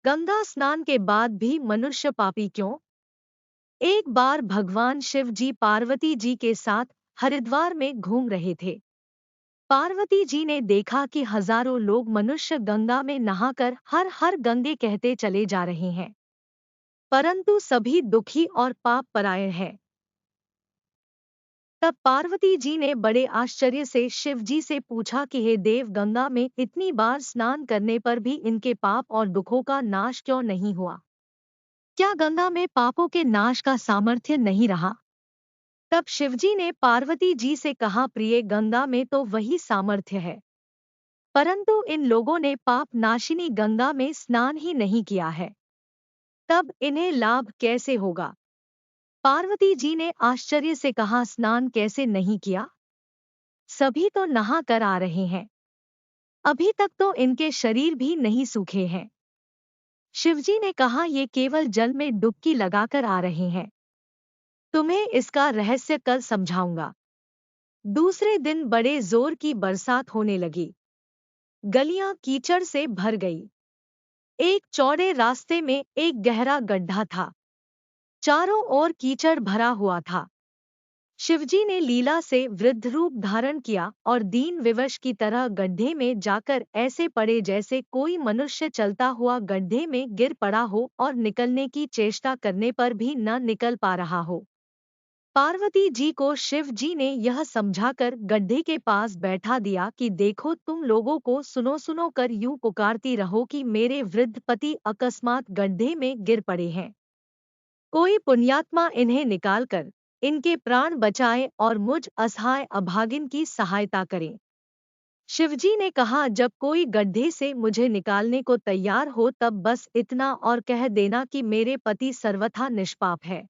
गंगा स्नान के बाद भी मनुष्य पापी क्यों? एक बार भगवान शिव जी पार्वती जी के साथ हरिद्वार में घूम रहे थे। पार्वती जी ने देखा कि हजारों लोग मनुष्य गंगा में नहाकर हर हर गंगे कहते चले जा रहे हैं, परंतु सभी दुखी और पाप परायण हैं। तब पार्वती जी ने बड़े आश्चर्य से शिव जी से पूछा कि हे देव, गंगा में इतनी बार स्नान करने पर भी इनके पाप और दुखों का नाश क्यों नहीं हुआ? क्या गंगा में पापों के नाश का सामर्थ्य नहीं रहा? तब शिवजी ने पार्वती जी से कहा, प्रिय, गंगा में तो वही सामर्थ्य है, परंतु इन लोगों ने पाप नाशिनी गंगा में स्नान ही नहीं किया है, तब इन्हें लाभ कैसे होगा? पार्वती जी ने आश्चर्य से कहा, स्नान कैसे नहीं किया? सभी तो नहा कर आ रहे हैं, अभी तक तो इनके शरीर भी नहीं सूखे हैं। शिवजी ने कहा, ये केवल जल में डुबकी लगाकर आ रहे हैं, तुम्हें इसका रहस्य कल समझाऊंगा। दूसरे दिन बड़े जोर की बरसात होने लगी। गलियां कीचड़ से भर गई। एक चौड़े रास्ते में एक गहरा गड्ढा था, चारों ओर कीचड़ भरा हुआ था। शिवजी ने लीला से वृद्ध रूप धारण किया और दीन विवश की तरह गड्ढे में जाकर ऐसे पड़े जैसे कोई मनुष्य चलता हुआ गड्ढे में गिर पड़ा हो और निकलने की चेष्टा करने पर भी न निकल पा रहा हो। पार्वती जी को शिव जी ने यह समझाकर गड्ढे के पास बैठा दिया कि देखो, तुम लोगों को सुनो सुनो कर यूं पुकारती रहो कि मेरे वृद्ध पति अकस्मात गड्ढे में गिर पड़े हैं। कोई पुण्यात्मा इन्हें निकालकर इनके प्राण बचाए और मुझ असहाय अभागिन की सहायता करे। शिवजी ने कहा, जब कोई गड्ढे से मुझे निकालने को तैयार हो तब बस इतना और कह देना कि मेरे पति सर्वथा निष्पाप है,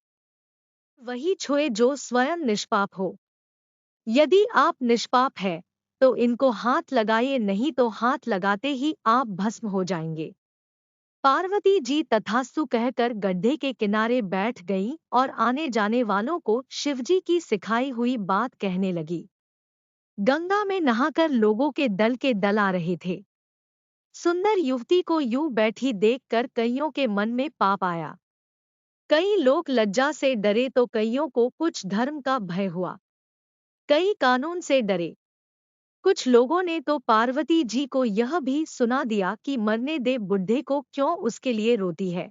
वही छुए जो स्वयं निष्पाप हो। यदि आप निष्पाप है तो इनको हाथ लगाइए, नहीं तो हाथ लगाते ही आप भस्म हो जाएंगे। पार्वती जी तथास्तु कहकर गड्ढे के किनारे बैठ गईं और आने जाने वालों को शिवजी की सिखाई हुई बात कहने लगी। गंगा में नहाकर लोगों के दल आ रहे थे। सुंदर युवती को यूं बैठी देखकर कईयों के मन में पाप आया। कई लोग लज्जा से डरे तो कईयों को कुछ धर्म का भय हुआ। कई कानून से डरे। कुछ लोगों ने तो पार्वती जी को यह भी सुना दिया कि मरने दे बुढ़े को, क्यों उसके लिए रोती है।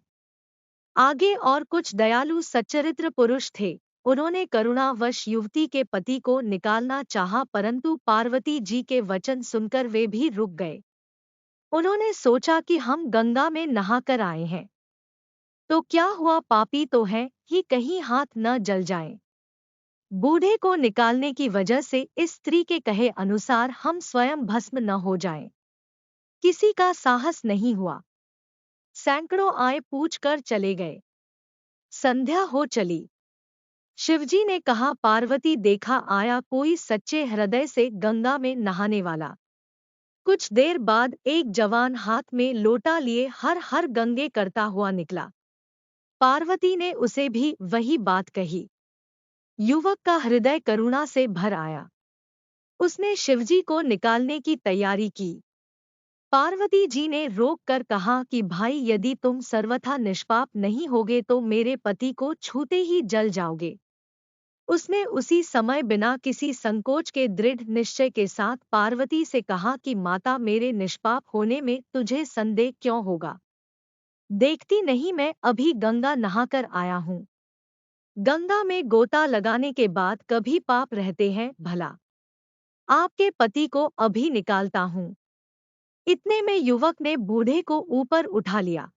आगे और कुछ दयालु सच्चरित्र पुरुष थे, उन्होंने करुणावश युवती के पति को निकालना चाहा, परंतु पार्वती जी के वचन सुनकर वे भी रुक गए। उन्होंने सोचा कि हम गंगा में नहाकर आए हैं तो क्या हुआ, पापी तो हैं ही, कहीं हाथ न जल जाएं। बूढ़े को निकालने की वजह से इस स्त्री के कहे अनुसार हम स्वयं भस्म न हो जाएं। किसी का साहस नहीं हुआ। सैकड़ों आए पूछ कर चले गए। संध्या हो चली। शिवजी ने कहा, पार्वती, देखा आया कोई सच्चे हृदय से गंगा में नहाने वाला। कुछ देर बाद एक जवान हाथ में लोटा लिए हर हर गंगे करता हुआ निकला। पार्वती ने उसे भी वही बात कही। युवक का हृदय करुणा से भर आया। उसने शिवजी को निकालने की तैयारी की। पार्वती जी ने रोक कर कहा कि भाई, यदि तुम सर्वथा निष्पाप नहीं होगे तो मेरे पति को छूते ही जल जाओगे। उसने उसी समय बिना किसी संकोच के दृढ़ निश्चय के साथ पार्वती से कहा कि माता, मेरे निष्पाप होने में तुझे संदेह क्यों होगा? देखती नहीं, मैं अभी गंगा नहाकर आया हूँ। गंगा में गोता लगाने के बाद कभी पाप रहते हैं भला? आपके पति को अभी निकालता हूँ। इतने में युवक ने बूढ़े को ऊपर उठा लिया।